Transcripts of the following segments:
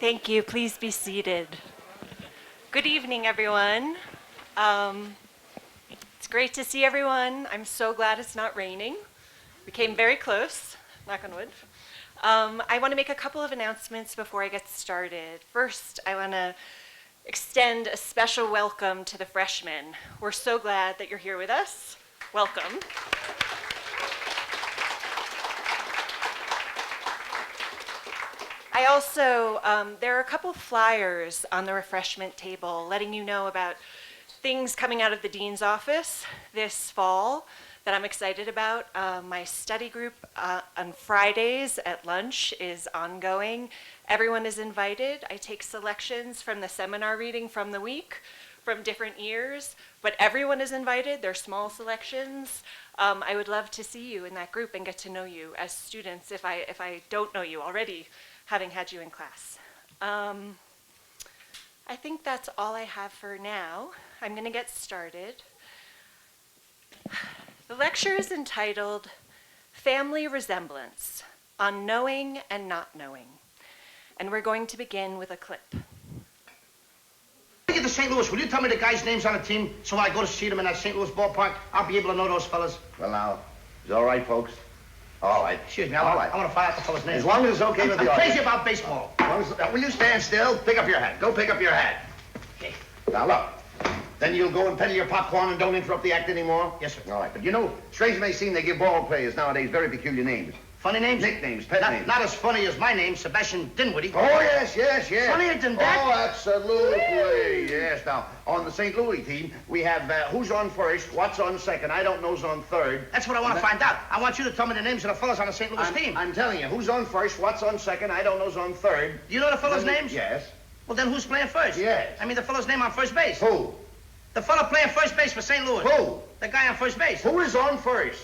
Thank you. Please be seated. Good evening, everyone. It's great to see everyone. I'm so glad it's not raining. We came very close, knock on wood. I want to make a couple of announcements before I get started. First, I want to extend a special welcome to the freshmen. We're so glad that you're here with us. Welcome. I also, there are a couple flyers on the refreshment table letting you know about things coming out of the dean's office this fall that I'm excited about. My study group on Fridays at lunch is ongoing. Everyone is invited. I take selections from the seminar reading from the week from different years, but everyone is invited. They're small selections. I would love to see you in that group and get to know you as students if I don't know you already, having had you in class. I think that's all I have for now. I'm going to get started. The lecture is entitled Family Resemblance on Knowing and Not Knowing, and we're going to begin with a clip. When I get to St. Louis, will you tell me the guys' names on the team so when I go to see them in that St. Louis ballpark, I'll be able to know those fellas? Well, now, is it all right, folks? All right. Excuse me, I want to find out the fellas' names. As long as it's okay with the I'm audience. crazy about baseball. Will you stand still? Pick up your hat. Go pick up your hat. Okay. Now, look. Then you'll go and peddle your popcorn and don't interrupt the act anymore? Yes, sir. All right. But you know, strange as it may seem, they give ball players nowadays very peculiar names. Funny names? Nicknames, pet names. Not as funny as my name, Sebastian Dinwiddie. Oh, yes. Funnier than that? Oh, absolutely. Yes. Now, on the St. Louis team, we have who's on first, what's on second, I don't know's on third. That's what I want to find out. I want you to tell me the names of the fellas on the St. Louis team. I'm telling you, who's on first, what's on second, I don't know's on third. Do you know the fellas' names? Yes. Well, then who's playing first? Yes. I mean the fellow's name on first base. Who? The fellow playing first base for St. Louis. Who? The guy on first base. Who is on first?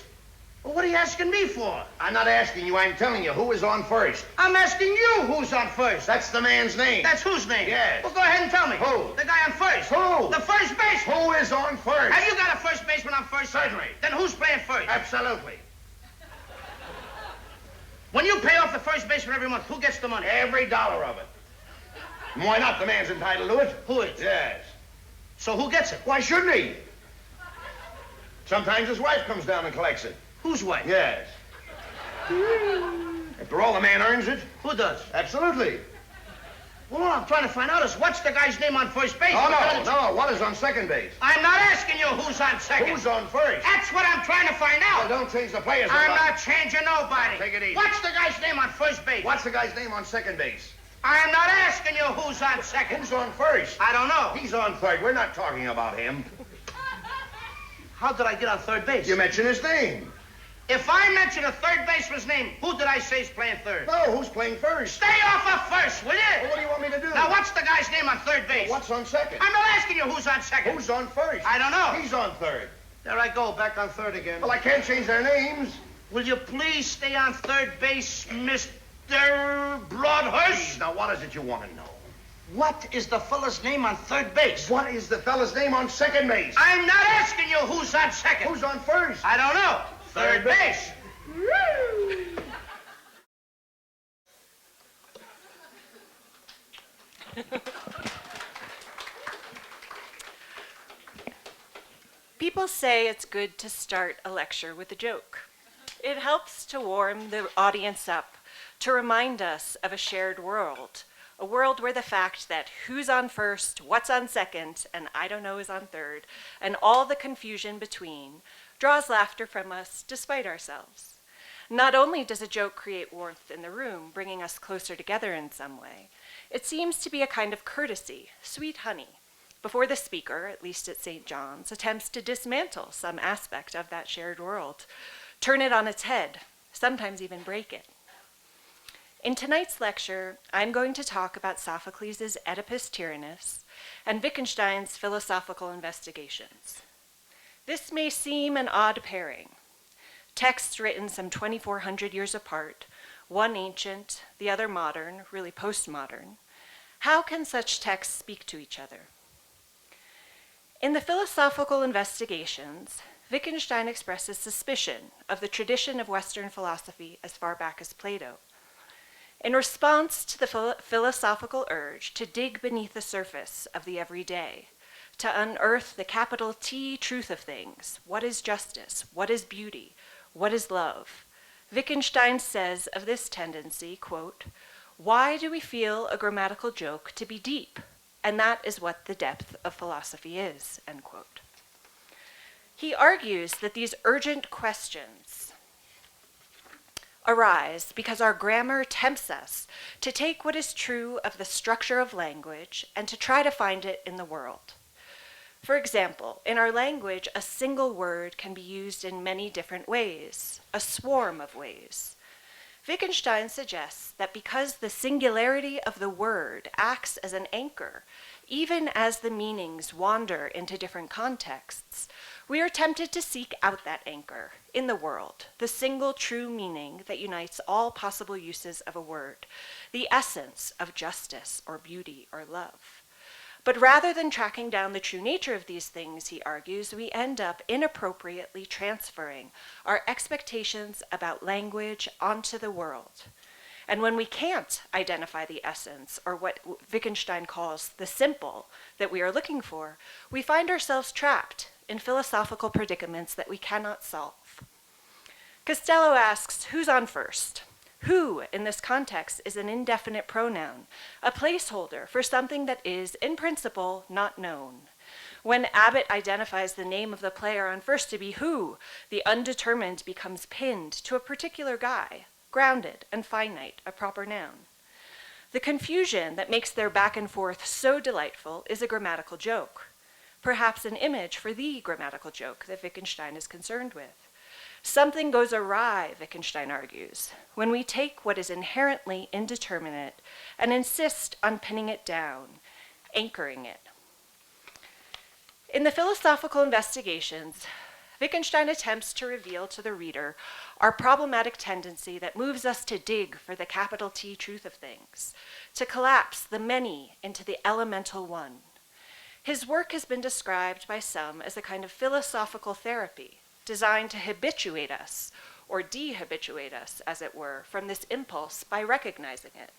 Well, what are you asking me for? I'm not asking you, I'm telling you, who is on first? I'm asking you who's on first. That's the man's name. That's whose name? Yes. Well, go ahead and tell me. Who? The guy on first. Who? The first baseman. Who is on first? Have you got a first baseman on first? Certainly. Then who's playing first? Absolutely. When you pay off the first baseman every month, who gets the money? Every dollar of it. Why not? The man's entitled to it. Who is? Yes. So who gets it? Why shouldn't he? Sometimes his wife comes down and collects it. Whose wife? Yes. After all, the man earns it. Who does? Absolutely. Well, what I'm trying to find out is what's the guy's name on first base? Oh, no. What is on second base? I'm not asking you who's on second. Who's on first? That's what I'm trying to find out. Well, don't change the players. I'm not changing nobody. Take it easy. What's the guy's name on first base? What's the guy's name on second base? I'm not asking you who's on second. Who's on first? I don't know. He's on third. We're not talking about him. How did I get on third base? You mentioned his name. If I mention a third baseman's name, who did I say is playing third? No, who's playing first? Stay off of first, will you? Well, what do you want me to do? Now, what's the guy's name on third base? What's on second? I'm not asking you who's on second. Who's on first? I don't know. He's on third. There I go, back on third again. Well, I can't change their names. Will you please stay on third base, Mr. Broadhurst? Now, what is it you want to know? What is the fella's name on third base? What is the fella's name on second base? I'm not asking you who's on second. Who's on first? I don't know. Third base. People say it's good to start a lecture with a joke. It helps to warm the audience up, to remind us of a shared world, a world where the fact that who's on first, what's on second, and I don't know is on third, and all the confusion between, draws laughter from us despite ourselves. Not only does a joke create warmth in the room, bringing us closer together in some way, it seems to be a kind of courtesy, sweet honey, before the speaker, at least at St. John's, attempts to dismantle some aspect of that shared world, turn it on its head, sometimes even break it. In tonight's lecture, I'm going to talk about Sophocles' Oedipus Tyrannus and Wittgenstein's philosophical investigations. This may seem an odd pairing. Texts written some 2,400 years apart, one ancient, the other modern, really postmodern. How can such texts speak to each other? In the philosophical investigations, Wittgenstein expresses suspicion of the tradition of Western philosophy as far back as Plato. In response to the philosophical urge to dig beneath the surface of the everyday, to unearth the capital T truth of things, what is justice, what is beauty, what is love, Wittgenstein says of this tendency, quote, "Why do we feel a grammatical joke to be deep? And that is what the depth of philosophy is," end quote. He argues that these urgent questions arise because our grammar tempts us to take what is true of the structure of language and to try to find it in the world. For example, in our language, a single word can be used in many different ways, a swarm of ways. Wittgenstein suggests that because the singularity of the word acts as an anchor, even as the meanings wander into different contexts, we are tempted to seek out that anchor in the world, the single true meaning that unites all possible uses of a word, the essence of justice or beauty or love. But rather than tracking down the true nature of these things, he argues, we end up inappropriately transferring our expectations about language onto the world. And when we can't identify the essence, or what Wittgenstein calls the simple that we are looking for, we find ourselves trapped in philosophical predicaments that we cannot solve. Costello asks, who's on first? Who, in this context, is an indefinite pronoun, a placeholder for something that is, in principle, not known. When Abbott identifies the name of the player on first to be who, the undetermined becomes pinned to a particular guy, grounded and finite, a proper noun. The confusion that makes their back and forth so delightful is a grammatical joke, perhaps an image for the grammatical joke that Wittgenstein is concerned with. Something goes awry, Wittgenstein argues, when we take what is inherently indeterminate and insist on pinning it down, anchoring it. In the philosophical investigations, Wittgenstein attempts to reveal to the reader our problematic tendency that moves us to dig for the capital T truth of things, to collapse the many into the elemental one. His work has been described by some as a kind of philosophical therapy, designed to habituate us, or dehabituate us, as it were, from this impulse by recognizing it.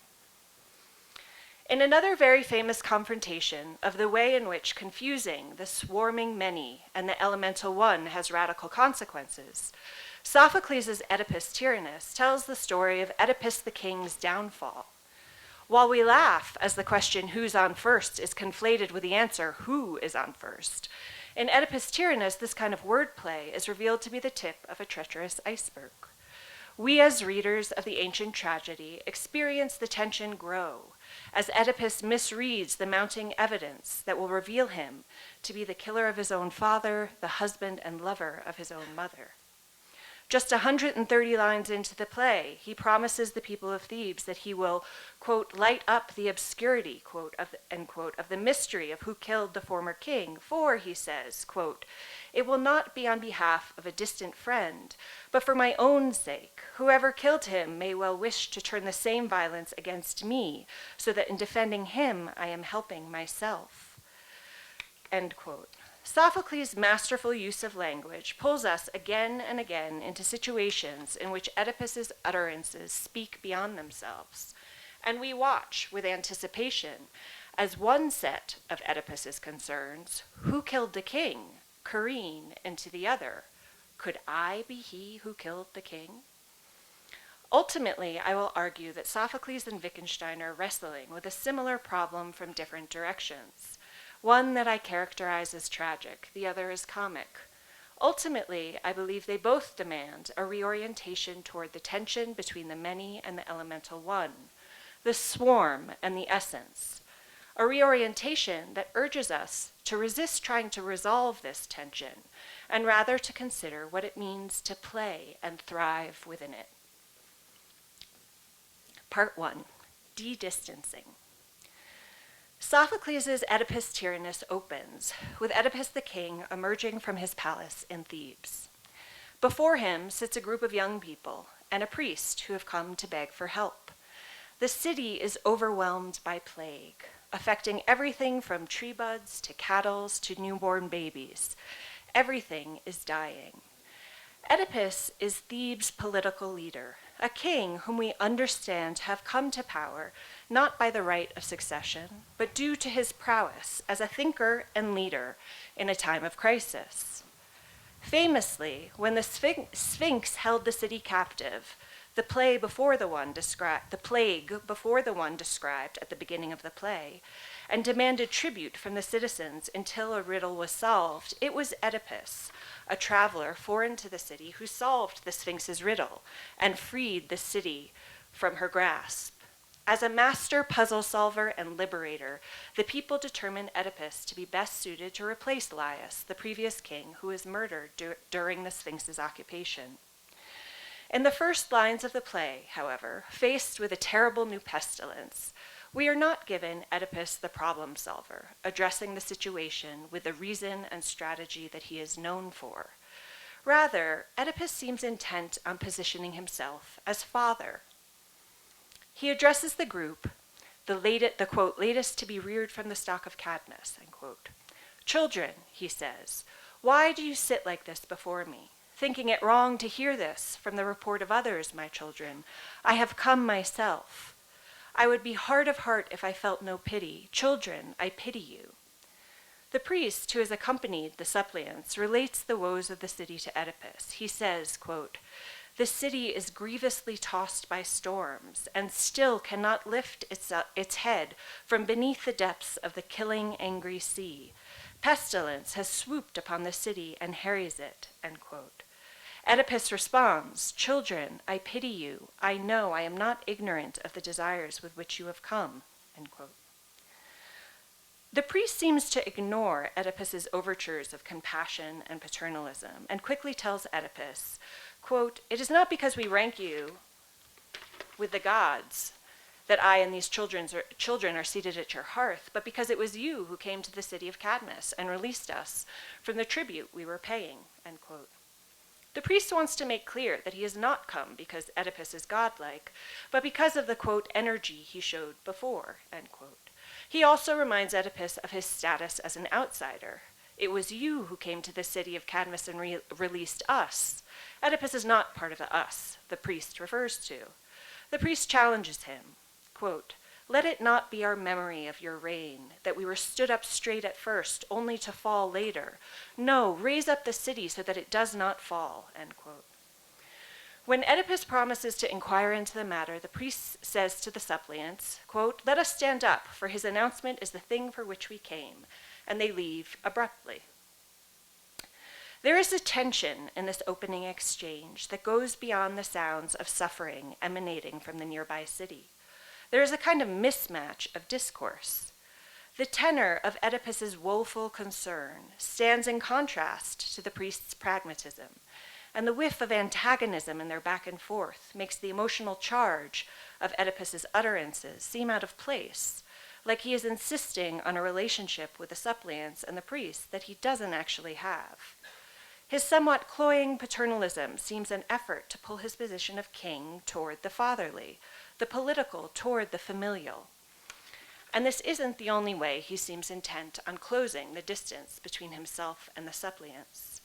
In another very famous confrontation of the way in which confusing the swarming many and the elemental one has radical consequences, Sophocles' Oedipus Tyrannus tells the story of Oedipus the king's downfall. While we laugh as the question who's on first is conflated with the answer who is on first, in Oedipus Tyrannus, this kind of wordplay is revealed to be the tip of a treacherous iceberg. We as readers of the ancient tragedy experience the tension grow as Oedipus misreads the mounting evidence that will reveal him to be the killer of his own father, the husband and lover of his own mother. Just 130 lines into the play, he promises the people of Thebes that he will, quote, light up the obscurity, quote, end quote, of the mystery of who killed the former king, for, he says, quote, it will not be on behalf of a distant friend, but for my own sake. Whoever killed him may well wish to turn the same violence against me, so that in defending him, I am helping myself, end quote. Sophocles' masterful use of language pulls us again and again into situations in which Oedipus's utterances speak beyond themselves, and we watch with anticipation as one set of Oedipus's concerns, who killed the king, careen into the other. Could I be he who killed the king? Ultimately, I will argue that Sophocles and Wittgenstein are wrestling with a similar problem from different directions. One that I characterize as tragic, the other as comic. Ultimately, I believe they both demand a reorientation toward the tension between the many and the elemental one, the swarm and the essence. A reorientation that urges us to resist trying to resolve this tension, and rather to consider what it means to play and thrive within it. Part 1, de-distancing. Sophocles' Oedipus Tyrannus opens with Oedipus the king emerging from his palace in Thebes. Before him sits a group of young people and a priest who have come to beg for help. The city is overwhelmed by plague, affecting everything from tree buds to cattle to newborn babies. Everything is dying. Oedipus is Thebes' political leader, a king whom we understand have come to power not by the right of succession, but due to his prowess as a thinker and leader in a time of crisis. Famously, when the Sphinx held the city captive, the plague before the one described at the beginning of the play, and demanded tribute from the citizens until a riddle was solved, it was Oedipus, a traveler foreign to the city, who solved the Sphinx's riddle and freed the city from her grasp. As a master puzzle solver and liberator, the people determined Oedipus to be best suited to replace Laius, the previous king, who was murdered during the Sphinx's occupation. In the first lines of the play, however, faced with a terrible new pestilence, we are not given Oedipus the problem solver, addressing the situation with the reason and strategy that he is known for. Rather, Oedipus seems intent on positioning himself as father. He addresses the group, the quote, latest to be reared from the stock of Cadmus, end quote. Children, he says, why do you sit like this before me? Thinking it wrong to hear this from the report of others, my children, I have come myself. I would be hard of heart if I felt no pity. Children, I pity you. The priest who has accompanied the suppliants relates the woes of the city to Oedipus. He says, quote, the city is grievously tossed by storms and still cannot lift its head from beneath the depths of the killing, angry sea. Pestilence has swooped upon the city and harries it, end quote. Oedipus responds, children, I pity you. I know I am not ignorant of the desires with which you have come, end quote. The priest seems to ignore Oedipus's overtures of compassion and paternalism and quickly tells Oedipus, quote, it is not because we rank you with the gods that I and these children are seated at your hearth, but because it was you who came to the city of Cadmus and released us from the tribute we were paying, end quote. The priest wants to make clear that he has not come because Oedipus is godlike, but because of the, quote, energy he showed before, end quote. He also reminds Oedipus of his status as an outsider. It was you who came to the city of Cadmus and released us. Oedipus is not part of the us the priest refers to. The priest challenges him, quote, let it not be our memory of your reign, that we were stood up straight at first, only to fall later. No, raise up the city so that it does not fall, end quote. When Oedipus promises to inquire into the matter, the priest says to the suppliants, quote, let us stand up, for his announcement is the thing for which we came, and they leave abruptly. There is a tension in this opening exchange that goes beyond the sounds of suffering emanating from the nearby city. There is a kind of mismatch of discourse. The tenor of Oedipus's woeful concern stands in contrast to the priest's pragmatism, and the whiff of antagonism in their back and forth makes the emotional charge of Oedipus's utterances seem out of place, like he is insisting on a relationship with the suppliants and the priest that he doesn't actually have. His somewhat cloying paternalism seems an effort to pull his position of king toward the fatherly, the political toward the familial. And this isn't the only way he seems intent on closing the distance between himself and the suppliants.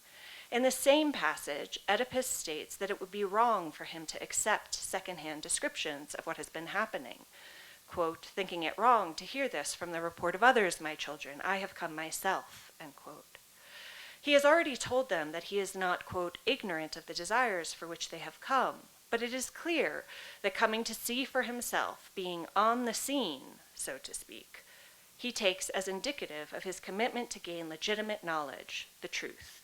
In the same passage, Oedipus states that it would be wrong for him to accept secondhand descriptions of what has been happening. Quote, thinking it wrong to hear this from the report of others, my children, I have come myself, end quote. He has already told them that he is not, quote, ignorant of the desires for which they have come, but it is clear that coming to see for himself, being on the scene, so to speak, he takes as indicative of his commitment to gain legitimate knowledge, the truth.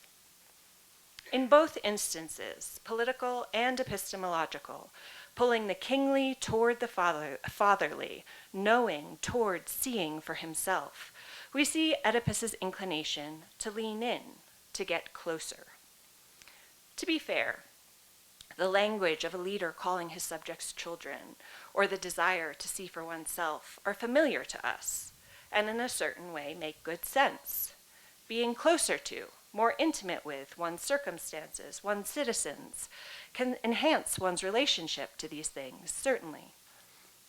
In both instances, political and epistemological, pulling the kingly toward the fatherly, knowing toward seeing for himself, we see Oedipus's inclination to lean in, to get closer. To be fair, the language of a leader calling his subjects children, or the desire to see for oneself, are familiar to us, and in a certain way make good sense. Being closer to, more intimate with one's circumstances, one's citizens, can enhance one's relationship to these things, certainly.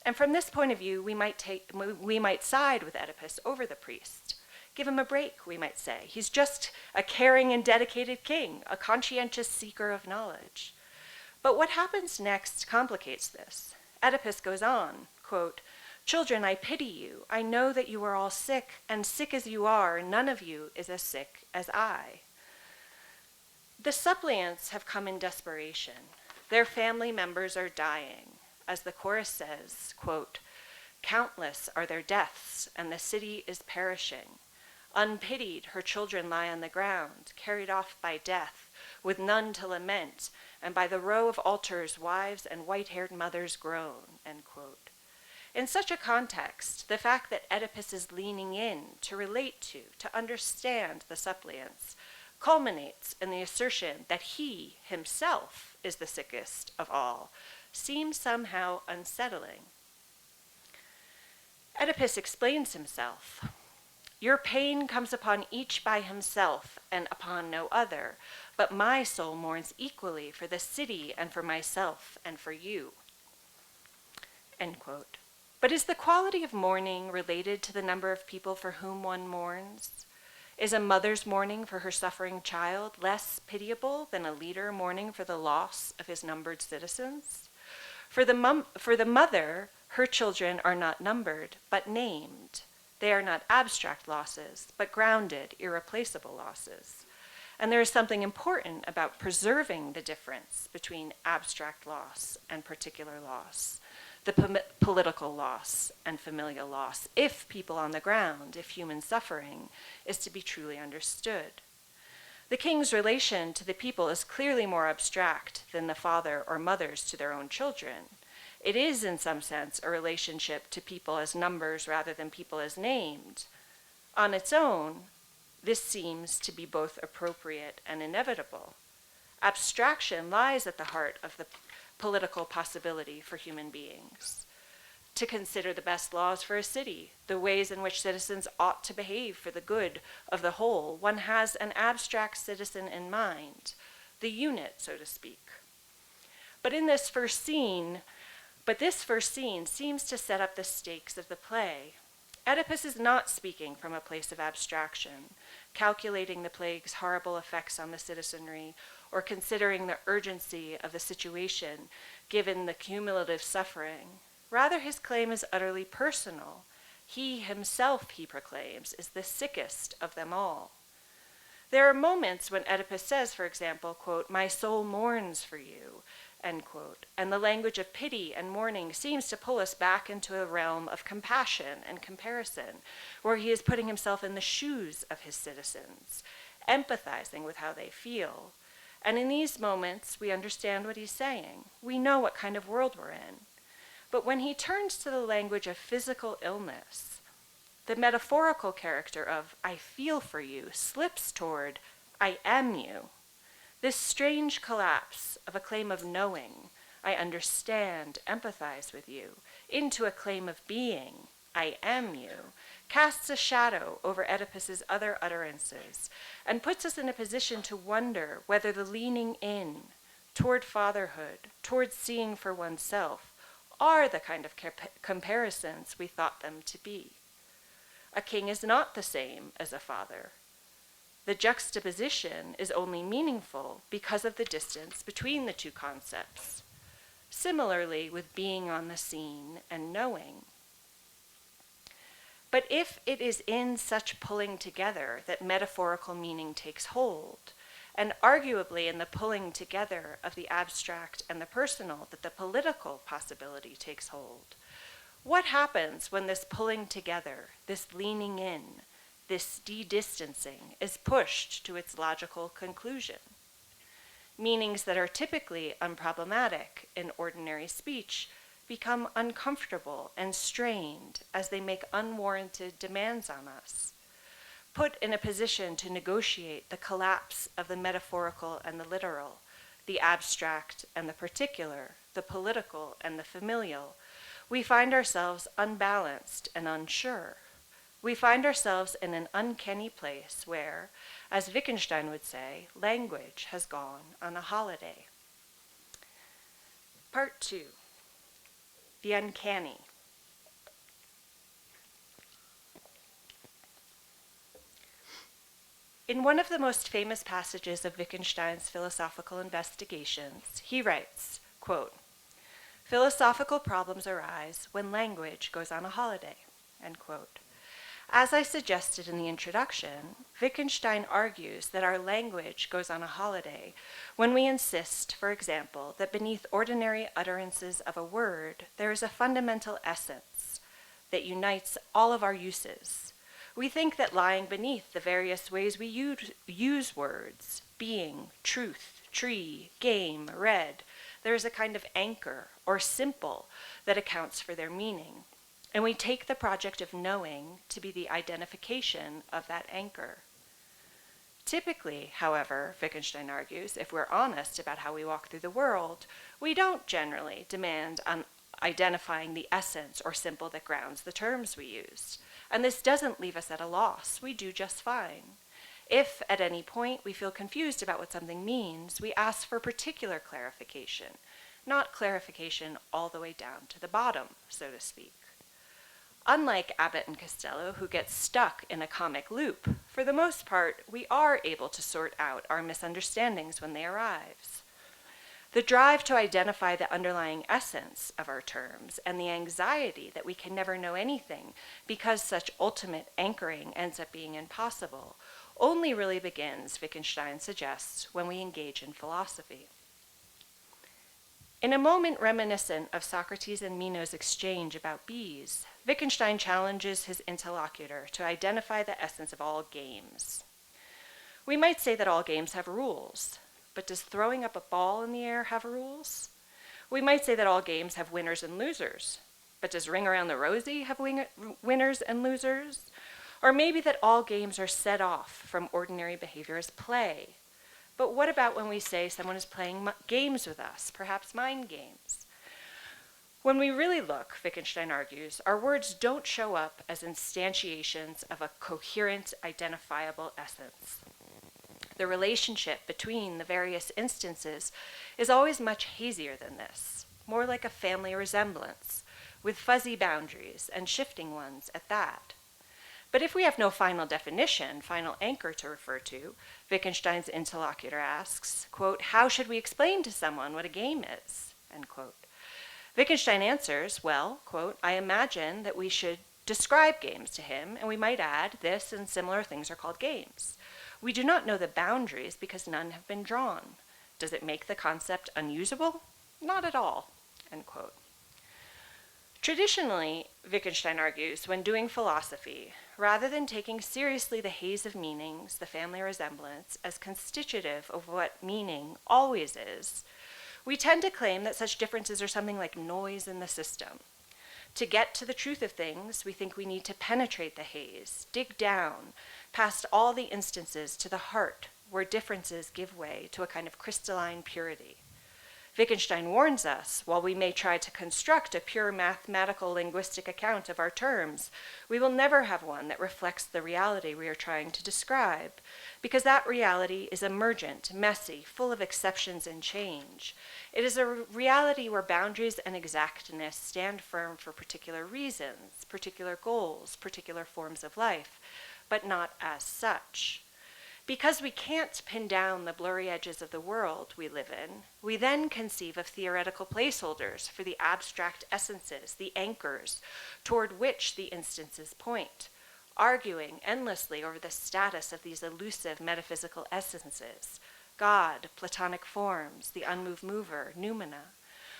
And from this point of view, we might side with Oedipus over the priest. Give him a break, we might say. He's just a caring and dedicated king, a conscientious seeker of knowledge. But what happens next complicates this. Oedipus goes on, quote, "Children, I pity you. I know that you are all sick, and sick as you are, none of you is as sick as I." The suppliants have come in desperation. Their family members are dying. As the chorus says, quote, "Countless are their deaths, and the city is perishing. Unpitied, her children lie on the ground, carried off by death, with none to lament, and by the row of altars wives and white-haired mothers groan," end quote. In such a context, the fact that Oedipus is leaning in to relate to understand the suppliants, culminates in the assertion that he himself is the sickest of all, seems somehow unsettling. Oedipus explains himself. "Your pain comes upon each by himself and upon no other, but my soul mourns equally for the city and for myself and for you." End quote. But is the quality of mourning related to the number of people for whom one mourns? Is a mother's mourning for her suffering child less pitiable than a leader mourning for the loss of his numbered citizens? For the mother, her children are not numbered, but named. They are not abstract losses, but grounded, irreplaceable losses. And there is something important about preserving the difference between abstract loss and particular loss, the political loss and familial loss, if people on the ground, if human suffering is to be truly understood. The king's relation to the people is clearly more abstract than the father or mothers to their own children. It is, in some sense, a relationship to people as numbers rather than people as named. On its own, this seems to be both appropriate and inevitable. Abstraction lies at the heart of the political possibility for human beings. To consider the best laws for a city, the ways in which citizens ought to behave for the good of the whole, one has an abstract citizen in mind, the unit, so to speak. But this first scene seems to set up the stakes of the play. Oedipus is not speaking from a place of abstraction, calculating the plague's horrible effects on the citizenry, or considering the urgency of the situation given the cumulative suffering. Rather, his claim is utterly personal. He himself, he proclaims, is the sickest of them all. There are moments when Oedipus says, for example, quote, "My soul mourns for you," end quote, and the language of pity and mourning seems to pull us back into a realm of compassion and comparison, where he is putting himself in the shoes of his citizens, empathizing with how they feel. And in these moments, we understand what he's saying. We know what kind of world we're in. But when he turns to the language of physical illness, the metaphorical character of "I feel for you" slips toward "I am you." This strange collapse of a claim of knowing, "I understand, empathize with you," into a claim of being, "I am you," casts a shadow over Oedipus's other utterances and puts us in a position to wonder whether the leaning in toward fatherhood, toward seeing for oneself, are the kind of comparisons we thought them to be. A king is not the same as a father. The juxtaposition is only meaningful because of the distance between the two concepts. Similarly with being on the scene and knowing. But if it is in such pulling together that metaphorical meaning takes hold, and arguably in the pulling together of the abstract and the personal that the political possibility takes hold, what happens when this pulling together, this leaning in, this de-distancing is pushed to its logical conclusion? Meanings that are typically unproblematic in ordinary speech become uncomfortable and strained as they make unwarranted demands on us. Put in a position to negotiate the collapse of the metaphorical and the literal, the abstract and the particular, the political and the familial, we find ourselves unbalanced and unsure. We find ourselves in an uncanny place where, as Wittgenstein would say, language has gone on a holiday. Part 2. The uncanny. In one of the most famous passages of Wittgenstein's philosophical investigations, he writes, quote, "Philosophical problems arise when language goes on a holiday," end quote. As I suggested in the introduction, Wittgenstein argues that our language goes on a holiday when we insist, for example, that beneath ordinary utterances of a word, there is a fundamental essence that unites all of our uses. We think that lying beneath the various ways we use words, being, truth, tree, game, red, there is a kind of anchor or simple that accounts for their meaning. And we take the project of knowing to be the identification of that anchor. Typically, however, Wittgenstein argues, if we're honest about how we walk through the world, we don't generally demand on identifying the essence or symbol that grounds the terms we use. And this doesn't leave us at a loss. We do just fine. If at any point we feel confused about what something means, we ask for particular clarification, not clarification all the way down to the bottom, so to speak. Unlike Abbott and Costello, who get stuck in a comic loop, for the most part, we are able to sort out our misunderstandings when they arise. The drive to identify the underlying essence of our terms and the anxiety that we can never know anything because such ultimate anchoring ends up being impossible only really begins, Wittgenstein suggests, when we engage in philosophy. In a moment reminiscent of Socrates and Meno's exchange about bees, Wittgenstein challenges his interlocutor to identify the essence of all games. We might say that all games have rules, but does throwing up a ball in the air have rules? We might say that all games have winners and losers, but does Ring Around the Rosie have winners and losers? Or maybe that all games are set off from ordinary behavior as play. But what about when we say someone is playing games with us, perhaps mind games? When we really look, Wittgenstein argues, our words don't show up as instantiations of a coherent, identifiable essence. The relationship between the various instances is always much hazier than this, more like a family resemblance, with fuzzy boundaries and shifting ones at that. But if we have no final definition, final anchor to refer to, Wittgenstein's interlocutor asks, quote, "How should we explain to someone what a game is?" End quote. Wittgenstein answers, well, quote, "I imagine that we should describe games to him, and we might add this and similar things are called games. We do not know the boundaries because none have been drawn. Does it make the concept unusable? Not at all," end quote. Traditionally, Wittgenstein argues, when doing philosophy, rather than taking seriously the haze of meanings, the family resemblance, as constitutive of what meaning always is, we tend to claim that such differences are something like noise in the system. To get to the truth of things, we think we need to penetrate the haze, dig down, past all the instances to the heart, where differences give way to a kind of crystalline purity. Wittgenstein warns us, while we may try to construct a pure mathematical linguistic account of our terms, we will never have one that reflects the reality we are trying to describe, because that reality is emergent, messy, full of exceptions and change. It is a reality where boundaries and exactness stand firm for particular reasons, particular goals, particular forms of life, but not as such. Because we can't pin down the blurry edges of the world we live in, we then conceive of theoretical placeholders for the abstract essences, the anchors, toward which the instances point, arguing endlessly over the status of these elusive metaphysical essences, God, Platonic forms, the unmoved mover, noumena.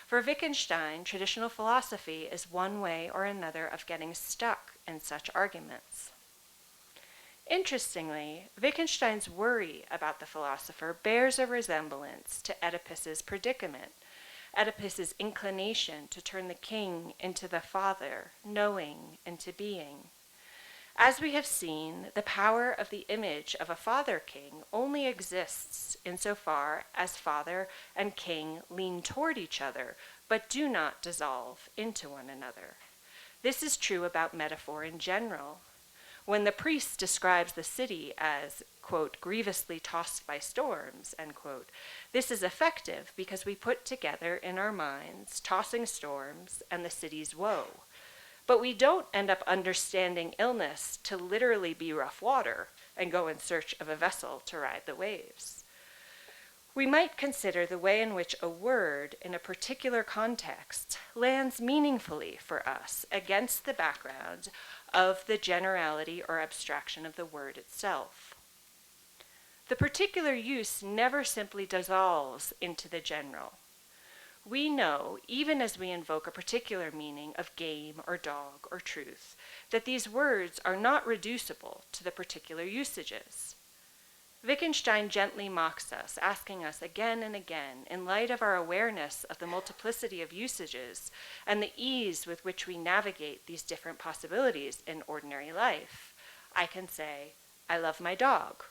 For Wittgenstein, traditional philosophy is one way or another of getting stuck in such arguments. Interestingly, Wittgenstein's worry about the philosopher bears a resemblance to Oedipus's predicament, Oedipus's inclination to turn the king into the father, knowing into being. As we have seen, the power of the image of a father-king only exists insofar as father and king lean toward each other, but do not dissolve into one another. This is true about metaphor in general. When the priest describes the city as, quote, grievously tossed by storms, end quote, this is effective because we put together in our minds tossing storms and the city's woe. But we don't end up understanding illness to literally be rough water, and go in search of a vessel to ride the waves. We might consider the way in which a word in a particular context lands meaningfully for us against the background of the generality or abstraction of the word itself. The particular use never simply dissolves into the general. We know, even as we invoke a particular meaning of game or dog or truth, that these words are not reducible to the particular usages. Wittgenstein gently mocks us, asking us again and again, in light of our awareness of the multiplicity of usages and the ease with which we navigate these different possibilities in ordinary life. I can say, I love my dog.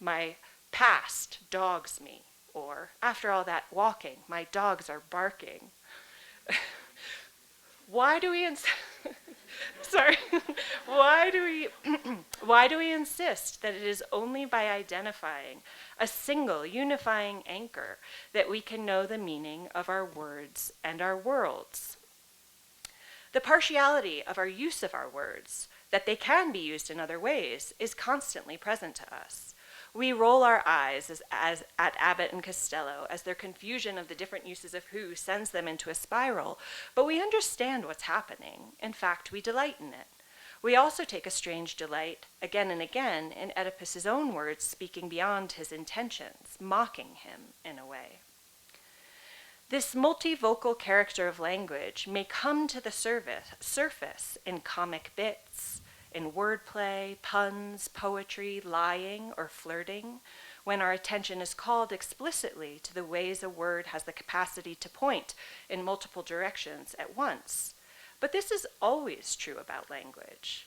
My past dogs me. Or, after all that walking, my dogs are barking. Why do we insist that it is only by identifying a single unifying anchor that we can know the meaning of our words and our worlds? The partiality of our use of our words, that they can be used in other ways, is constantly present to us. We roll our eyes as at Abbott and Costello as their confusion of the different uses of who sends them into a spiral, but we understand what's happening. In fact, we delight in it. We also take a strange delight, again and again, in Oedipus's own words speaking beyond his intentions, mocking him in a way. This multivocal character of language may come to the surface in comic bits, in wordplay, puns, poetry, lying, or flirting, when our attention is called explicitly to the ways a word has the capacity to point in multiple directions at once. But this is always true about language.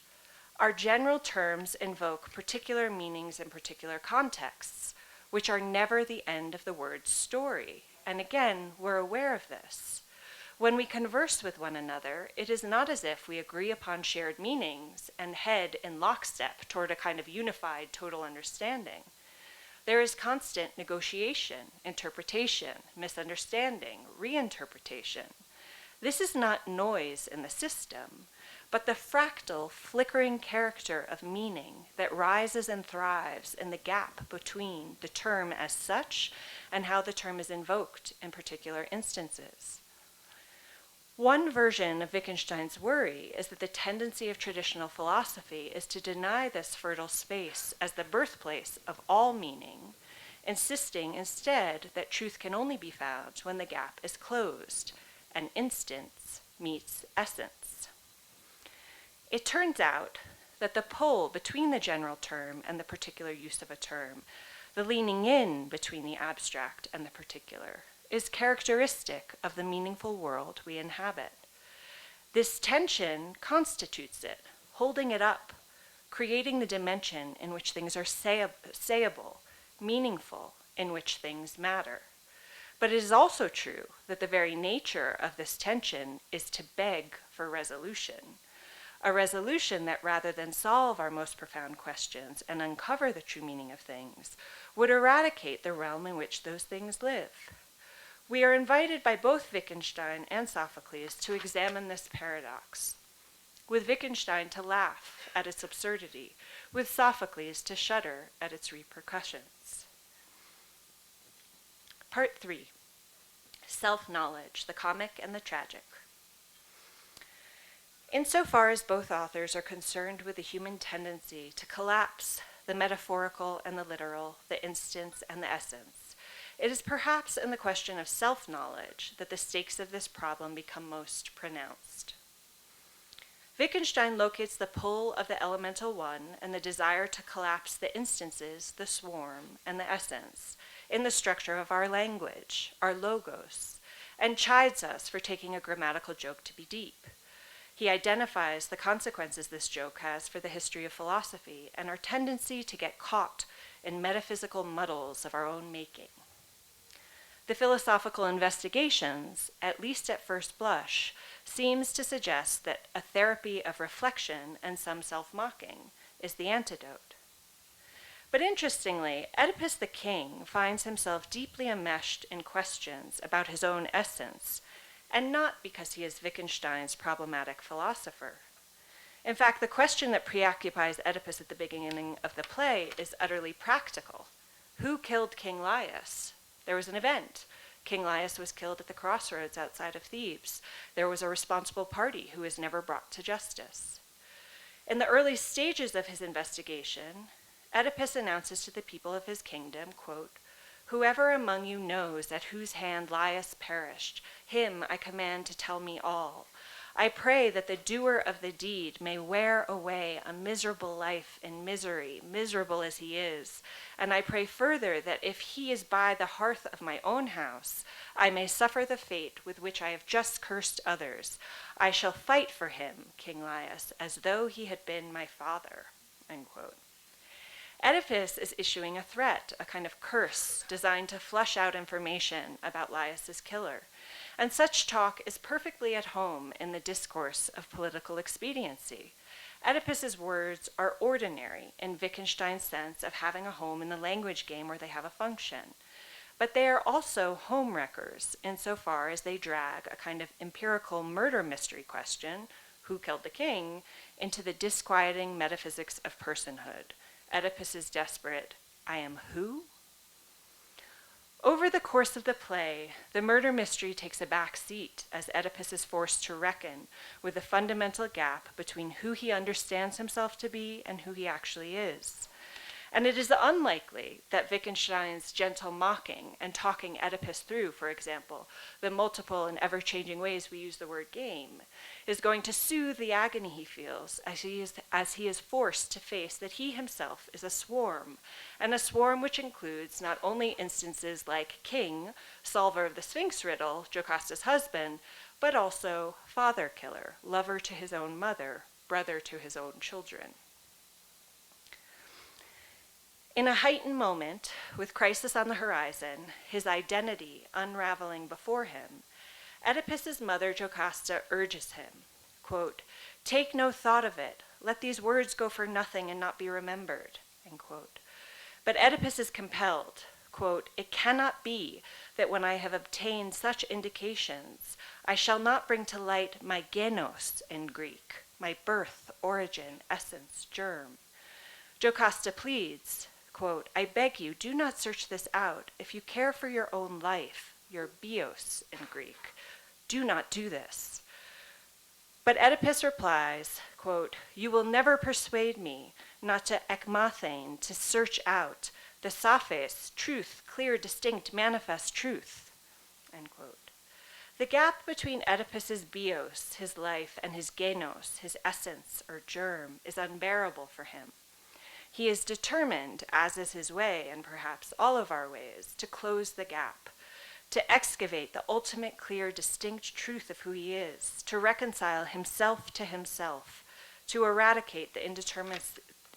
Our general terms invoke particular meanings in particular contexts, which are never the end of the word's story. And again, we're aware of this. When we converse with one another, it is not as if we agree upon shared meanings and head in lockstep toward a kind of unified total understanding. There is constant negotiation, interpretation, misunderstanding, reinterpretation. This is not noise in the system, but the fractal, flickering character of meaning that rises and thrives in the gap between the term as such and how the term is invoked in particular instances. One version of Wittgenstein's worry is that the tendency of traditional philosophy is to deny this fertile space as the birthplace of all meaning, insisting instead that truth can only be found when the gap is closed, and instance meets essence. It turns out that the pull between the general term and the particular use of a term, the leaning in between the abstract and the particular, is characteristic of the meaningful world we inhabit. This tension constitutes it, holding it up, creating the dimension in which things are sayable, meaningful, in which things matter. But it is also true that the very nature of this tension is to beg for resolution, a resolution that rather than solve our most profound questions and uncover the true meaning of things, would eradicate the realm in which those things live. We are invited by both Wittgenstein and Sophocles to examine this paradox, with Wittgenstein to laugh at its absurdity, with Sophocles to shudder at its repercussions. Part 3. Self-knowledge, the comic and the tragic. Insofar as both authors are concerned with the human tendency to collapse the metaphorical and the literal, the instance and the essence, it is perhaps in the question of self-knowledge that the stakes of this problem become most pronounced. Wittgenstein locates the pull of the elemental one and the desire to collapse the instances, the swarm, and the essence in the structure of our language, our logos, and chides us for taking a grammatical joke to be deep. He identifies the consequences this joke has for the history of philosophy and our tendency to get caught in metaphysical muddles of our own making. The philosophical investigations, at least at first blush, seems to suggest that a therapy of reflection and some self-mocking is the antidote. But interestingly, Oedipus the king finds himself deeply enmeshed in questions about his own essence, and not because he is Wittgenstein's problematic philosopher. In fact, the question that preoccupies Oedipus at the beginning of the play is utterly practical. Who killed King Laius? There was an event. King Laius was killed at the crossroads outside of Thebes. There was a responsible party who was never brought to justice. In the early stages of his investigation, Oedipus announces to the people of his kingdom, quote, "Whoever among you knows at whose hand Laius perished, him I command to tell me all. I pray that the doer of the deed may wear away a miserable life in misery, miserable as he is. And I pray further that if he is by the hearth of my own house, I may suffer the fate with which I have just cursed others. I shall fight for him, King Laius, as though he had been my father." End quote. Oedipus is issuing a threat, a kind of curse designed to flush out information about Laius's killer. And such talk is perfectly at home in the discourse of political expediency. Oedipus's words are ordinary in Wittgenstein's sense of having a home in the language game where they have a function. But they are also home wreckers insofar as they drag a kind of empirical murder mystery question, who killed the king, into the disquieting metaphysics of personhood. Oedipus is desperate. I am who? Over the course of the play, the murder mystery takes a back seat as Oedipus is forced to reckon with the fundamental gap between who he understands himself to be and who he actually is. And it is unlikely that Wittgenstein's gentle mocking and talking Oedipus through, for example, the multiple and ever-changing ways we use the word game, is going to soothe the agony he feels as he is forced to face that he himself is a swarm, and a swarm which includes not only instances like King, solver of the Sphinx riddle, Jocasta's husband, but also father killer, lover to his own mother, brother to his own children. In a heightened moment, with crisis on the horizon, his identity unraveling before him, Oedipus's mother Jocasta urges him, quote, "Take no thought of it. Let these words go for nothing and not be remembered." End quote. But Oedipus is compelled, quote, "It cannot be that when I have obtained such indications, I shall not bring to light my genos in Greek, my birth, origin, essence, germ." Jocasta pleads, quote, "I beg you, do not search this out. If you care for your own life, your bios in Greek, do not do this." But Oedipus replies, quote, "You will never persuade me not to ekmathein, to search out, the saphes, truth, clear, distinct, manifest truth." End quote. The gap between Oedipus's bios, his life, and his genos, his essence or germ, is unbearable for him. He is determined, as is his way, and perhaps all of our ways, to close the gap, to excavate the ultimate, clear, distinct truth of who he is, to reconcile himself to himself, to eradicate the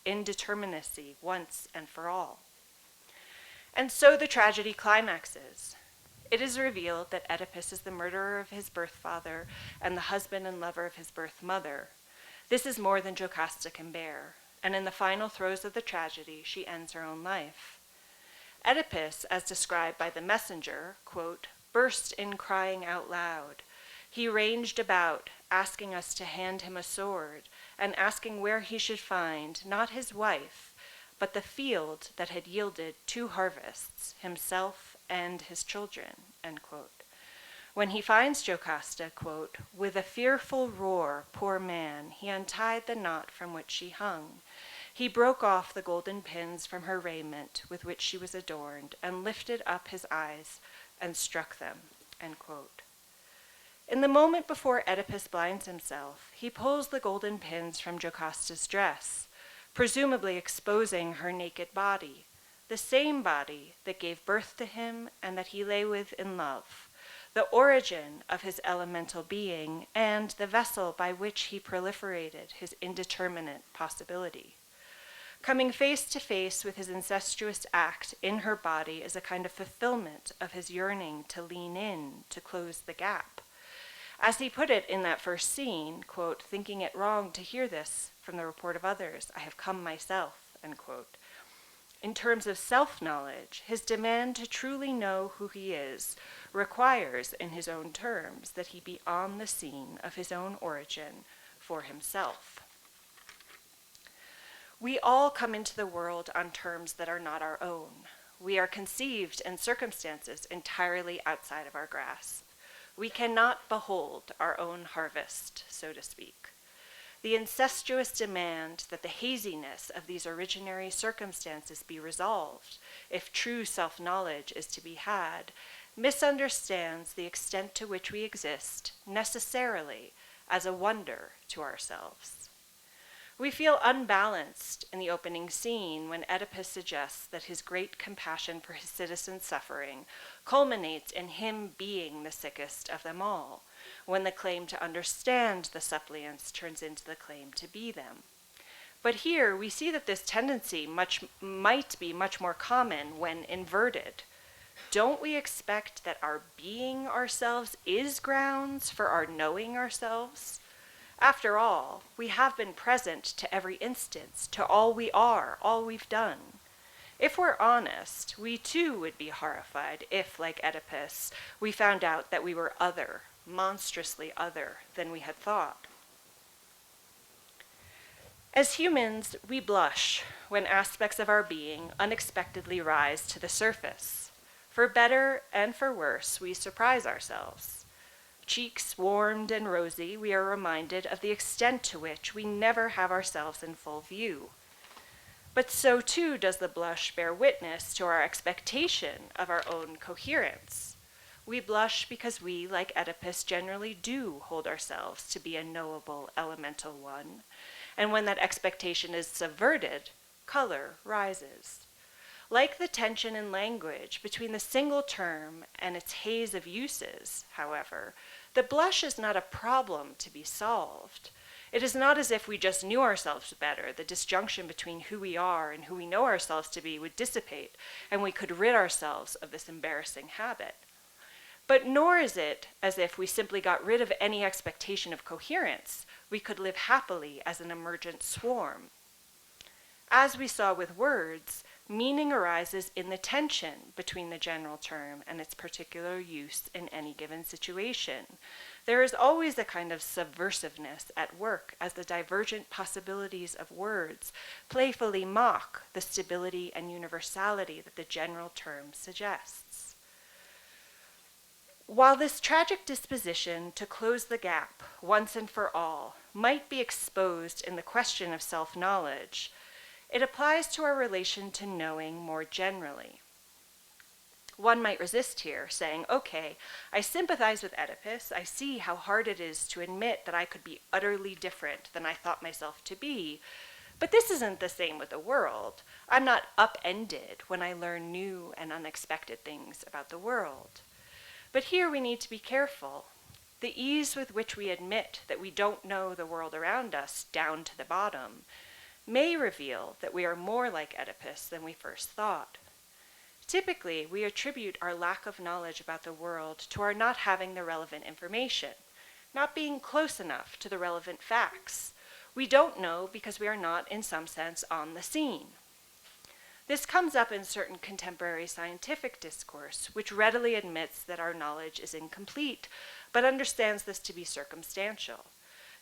indeterminacy once and for all. And so the tragedy climaxes. It is revealed that Oedipus is the murderer of his birth father and the husband and lover of his birth mother. This is more than Jocasta can bear, and in the final throes of the tragedy, she ends her own life. Oedipus, as described by the messenger, quote, "burst in crying out loud. He ranged about, asking us to hand him a sword, and asking where he should find, not his wife, but the field that had yielded 2 harvests, himself and his children," end quote. When he finds Jocasta, quote, "with a fearful roar, poor man, he untied the knot from which she hung. He broke off the golden pins from her raiment with which she was adorned, and lifted up his eyes and struck them," end quote. In the moment before Oedipus blinds himself, he pulls the golden pins from Jocasta's dress, presumably exposing her naked body, the same body that gave birth to him and that he lay with in love, the origin of his elemental being, and the vessel by which he proliferated his indeterminate possibility. Coming face to face with his incestuous act in her body is a kind of fulfillment of his yearning to lean in, to close the gap. As he put it in that first scene, quote, "thinking it wrong to hear this from the report of others, I have come myself," end quote. In terms of self-knowledge, his demand to truly know who he is requires, in his own terms, that he be on the scene of his own origin for himself. We all come into the world on terms that are not our own. We are conceived in circumstances entirely outside of our grasp. We cannot behold our own harvest, so to speak. The incestuous demand that the haziness of these originary circumstances be resolved, if true self-knowledge is to be had, misunderstands the extent to which we exist necessarily as a wonder to ourselves. We feel unbalanced in the opening scene when Oedipus suggests that his great compassion for his citizens' suffering culminates in him being the sickest of them all, when the claim to understand the suppliants turns into the claim to be them. But here we see that this tendency might be much more common when inverted. Don't we expect that our being ourselves is grounds for our knowing ourselves? After all, we have been present to every instance, to all we are, all we've done. If we're honest, we too would be horrified if, like Oedipus, we found out that we were other, monstrously other than we had thought. As humans, we blush when aspects of our being unexpectedly rise to the surface. For better and for worse, we surprise ourselves. Cheeks warmed and rosy, we are reminded of the extent to which we never have ourselves in full view. But so too does the blush bear witness to our expectation of our own coherence. We blush because we, like Oedipus, generally do hold ourselves to be a knowable elemental one, and when that expectation is subverted, color rises. Like the tension in language between the single term and its haze of uses, however, the blush is not a problem to be solved. It is not as if we just knew ourselves better. The disjunction between who we are and who we know ourselves to be would dissipate, and we could rid ourselves of this embarrassing habit. But nor is it as if we simply got rid of any expectation of coherence. We could live happily as an emergent swarm. As we saw with words, meaning arises in the tension between the general term and its particular use in any given situation. There is always a kind of subversiveness at work as the divergent possibilities of words playfully mock the stability and universality that the general term suggests. While this tragic disposition to close the gap once and for all might be exposed in the question of self-knowledge, it applies to our relation to knowing more generally. One might resist here, saying, okay, I sympathize with Oedipus. I see how hard it is to admit that I could be utterly different than I thought myself to be. But this isn't the same with the world. I'm not upended when I learn new and unexpected things about the world. But here we need to be careful. The ease with which we admit that we don't know the world around us down to the bottom may reveal that we are more like Oedipus than we first thought. Typically, we attribute our lack of knowledge about the world to our not having the relevant information, not being close enough to the relevant facts. We don't know because we are not, in some sense, on the scene. This comes up in certain contemporary scientific discourse, which readily admits that our knowledge is incomplete, but understands this to be circumstantial.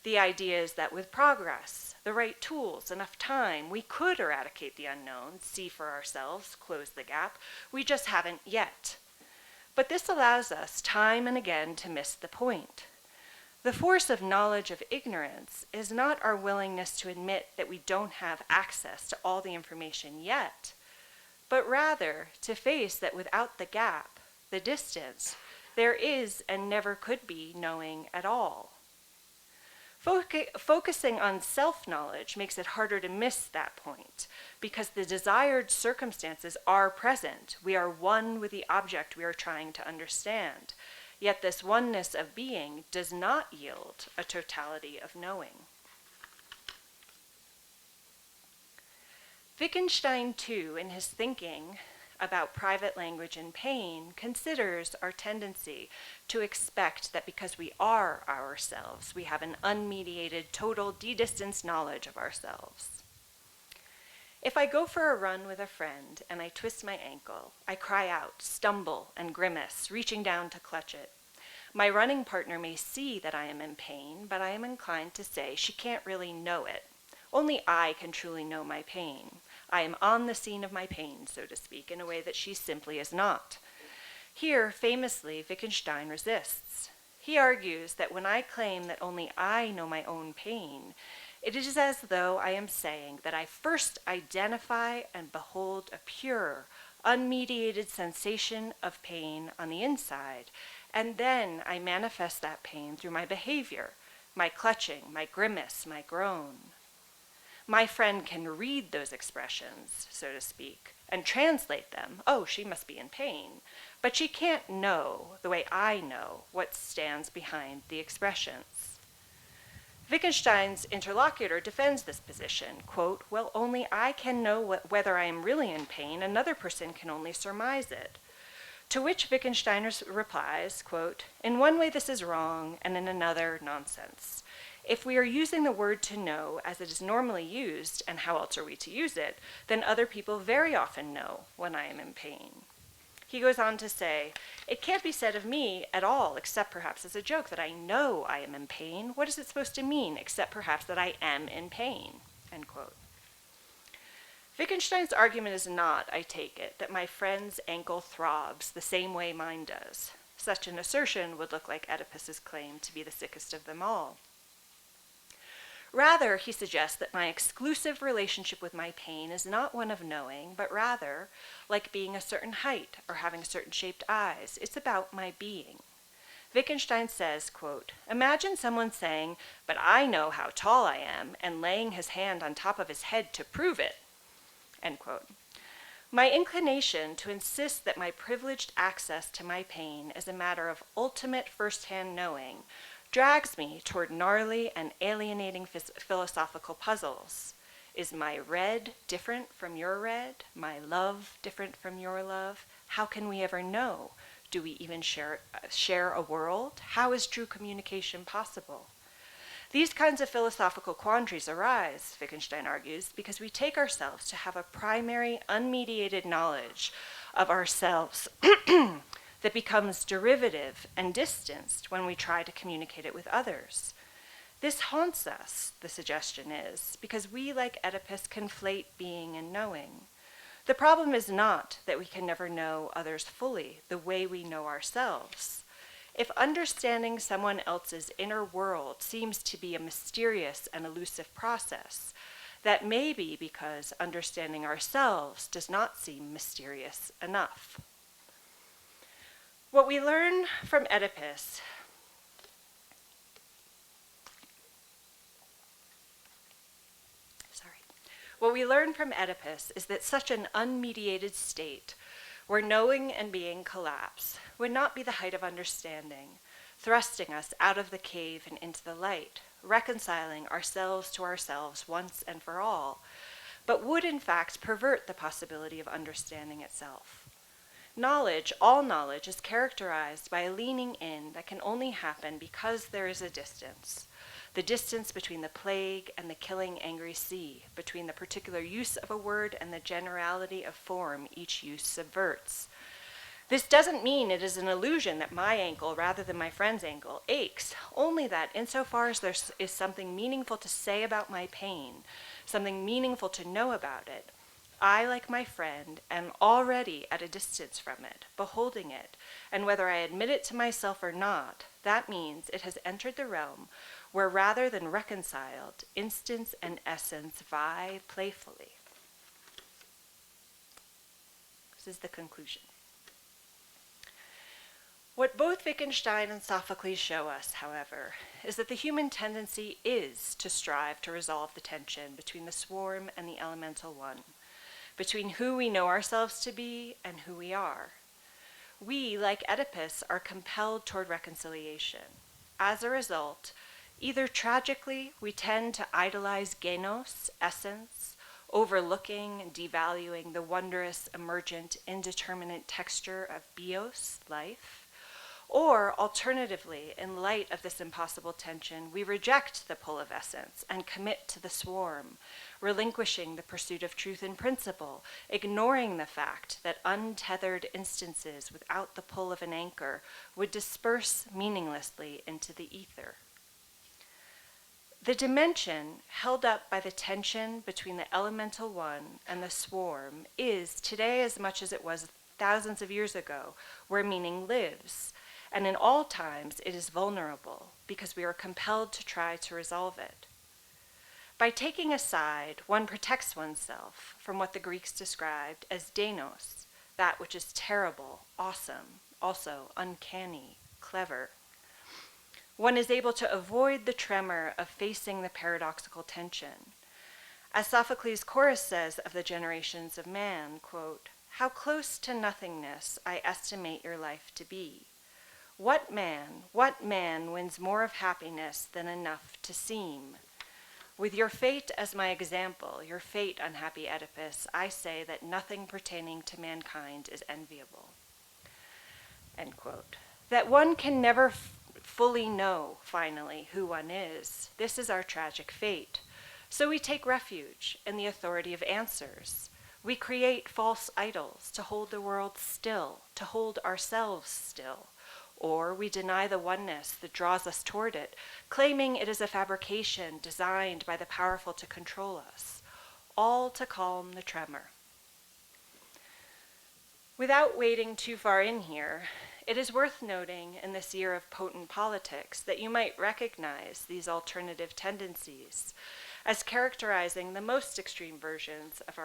The idea is that with progress, the right tools, enough time, we could eradicate the unknown, see for ourselves, close the gap. We just haven't yet. But this allows us time and again to miss the point. The force of knowledge of ignorance is not our willingness to admit that we don't have access to all the information yet, but rather to face that without the gap, the distance, there is and never could be knowing at all. Focusing on self-knowledge makes it harder to miss that point, because the desired circumstances are present. We are one with the object we are trying to understand. Yet this oneness of being does not yield a totality of knowing. Wittgenstein, too, in his thinking about private language and pain, considers our tendency to expect that because we are ourselves, we have an unmediated, total, de-distanced knowledge of ourselves. If I go for a run with a friend and I twist my ankle, I cry out, stumble, and grimace, reaching down to clutch it. My running partner may see that I am in pain, but I am inclined to say she can't really know it, Only I can truly know my pain. I am on the scene of my pain, so to speak, in a way that she simply is not. Here, famously, Wittgenstein resists. He argues that when I claim that only I know my own pain, it is as though I am saying that I first identify and behold a pure, unmediated sensation of pain on the inside, and then I manifest that pain through my behavior, my clutching, my grimace, my groan. My friend can read those expressions, so to speak, and translate them. Oh, she must be in pain. But she can't know, the way I know, what stands behind the expressions. Wittgenstein's interlocutor defends this position, quote, well, only I can know whether I am really in pain, another person can only surmise it. To which Wittgenstein replies, quote, in one way this is wrong, and in another, nonsense. If we are using the word to know as it is normally used, and how else are we to use it, then other people very often know when I am in pain. He goes on to say, it can't be said of me at all, except perhaps as a joke, that I know I am in pain. What is it supposed to mean, except perhaps that I am in pain, end quote. Wittgenstein's argument is not, I take it, that my friend's ankle throbs the same way mine does. Such an assertion would look like Oedipus's claim to be the sickest of them all. Rather, he suggests that my exclusive relationship with my pain is not one of knowing, but rather like being a certain height or having certain shaped eyes. It's about my being. Wittgenstein says, quote, imagine someone saying, but I know how tall I am, and laying his hand on top of his head to prove it, end quote. My inclination to insist that my privileged access to my pain is a matter of ultimate first-hand knowing drags me toward gnarly and alienating philosophical puzzles. Is my red different from your red? My love different from your love? How can we ever know? Do we even share a world? How is true communication possible? These kinds of philosophical quandaries arise, Wittgenstein argues, because we take ourselves to have a primary, unmediated knowledge of ourselves that becomes derivative and distanced when we try to communicate it with others. This haunts us, the suggestion is, because we, like Oedipus, conflate being and knowing. The problem is not that we can never know others fully, the way we know ourselves. If understanding someone else's inner world seems to be a mysterious and elusive process, that may be because understanding ourselves does not seem mysterious enough. What we learn from Oedipus is that such an unmediated state, where knowing and being collapse, would not be the height of understanding, thrusting us out of the cave and into the light, reconciling ourselves to ourselves once and for all, but would in fact pervert the possibility of understanding itself. Knowledge, all knowledge, is characterized by a leaning in that can only happen because there is a distance. The distance between the plague and the killing angry sea, between the particular use of a word and the generality of form each use subverts. This doesn't mean it is an illusion that my ankle, rather than my friend's ankle, aches, only that insofar as there is something meaningful to say about my pain, something meaningful to know about it, I, like my friend, am already at a distance from it, beholding it, and whether I admit it to myself or not, that means it has entered the realm where, rather than reconciled, instance and essence vie playfully. This is the conclusion. What both Wittgenstein and Sophocles show us, however, is that the human tendency is to strive to resolve the tension between the swarm and the elemental one, between who we know ourselves to be and who we are. We, like Oedipus, are compelled toward reconciliation. As a result, either tragically, we tend to idolize genos, essence, overlooking and devaluing the wondrous, emergent, indeterminate texture of bios, life, or alternatively, in light of this impossible tension, we reject the pull of essence and commit to the swarm, relinquishing the pursuit of truth in principle, ignoring the fact that untethered instances without the pull of an anchor would disperse meaninglessly into the ether. The dimension held up by the tension between the elemental one and the swarm is today as much as it was thousands of years ago, where meaning lives, and in all times it is vulnerable because we are compelled to try to resolve it. By taking a side, one protects oneself from what the Greeks described as deinos, that which is terrible, awesome, also uncanny, clever. One is able to avoid the tremor of facing the paradoxical tension. As Sophocles' chorus says of the generations of man, quote, "How close to nothingness I estimate your life to be. What man wins more of happiness than enough to seem? With your fate as my example, your fate, unhappy Oedipus, I say that nothing pertaining to mankind is enviable." End quote. That one can never fully know, finally, who one is. This is our tragic fate. So we take refuge in the authority of answers. We create false idols to hold the world still, to hold ourselves still. Or we deny the oneness that draws us toward it, claiming it is a fabrication designed by the powerful to control us, all to calm the tremor. Without wading too far in here, it is worth noting in this year of potent politics that you might recognize these alternative tendencies as characterizing the most extreme versions of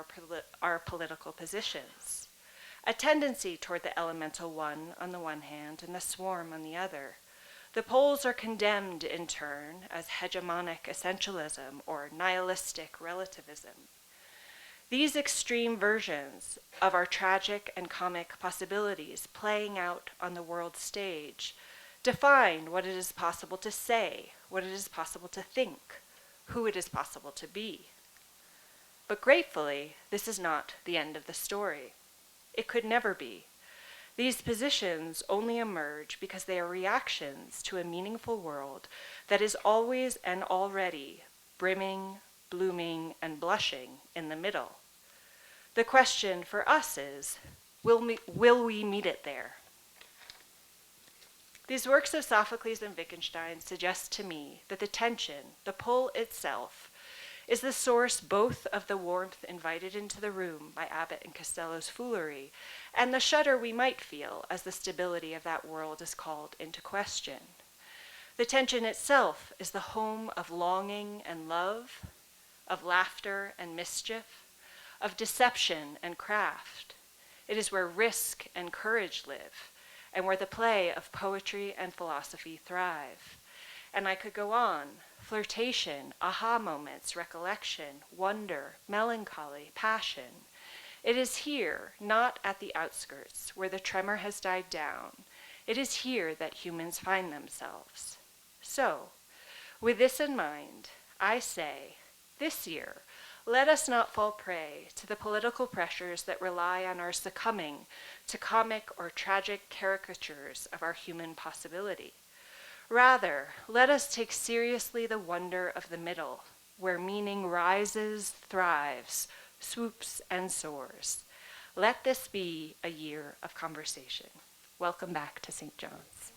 our political positions. A tendency toward the elemental one on the one hand and the swarm on the other. The poles are condemned in turn as hegemonic essentialism or nihilistic relativism. These extreme versions of our tragic and comic possibilities playing out on the world stage define what it is possible to say, what it is possible to think, who it is possible to be. But gratefully, this is not the end of the story. It could never be. These positions only emerge because they are reactions to a meaningful world that is always and already brimming, blooming, and blushing in the middle. The question for us is, will we meet it there? These works of Sophocles and Wittgenstein suggest to me that the tension, the pull itself, is the source both of the warmth invited into the room by Abbott and Costello's foolery and the shudder we might feel as the stability of that world is called into question. The tension itself is the home of longing and love, of laughter and mischief, of deception and craft. It is where risk and courage live, and where the play of poetry and philosophy thrive. And I could go on. Flirtation, aha moments, recollection, wonder, melancholy, passion. It is here, not at the outskirts, where the tremor has died down. It is here that humans find themselves. So, with this in mind, I say, this year, let us not fall prey to the political pressures that rely on our succumbing to comic or tragic caricatures of our human possibility. Rather, let us take seriously the wonder of the middle, where meaning rises, thrives, swoops, and soars. Let this be a year of conversation. Welcome back to St. John's.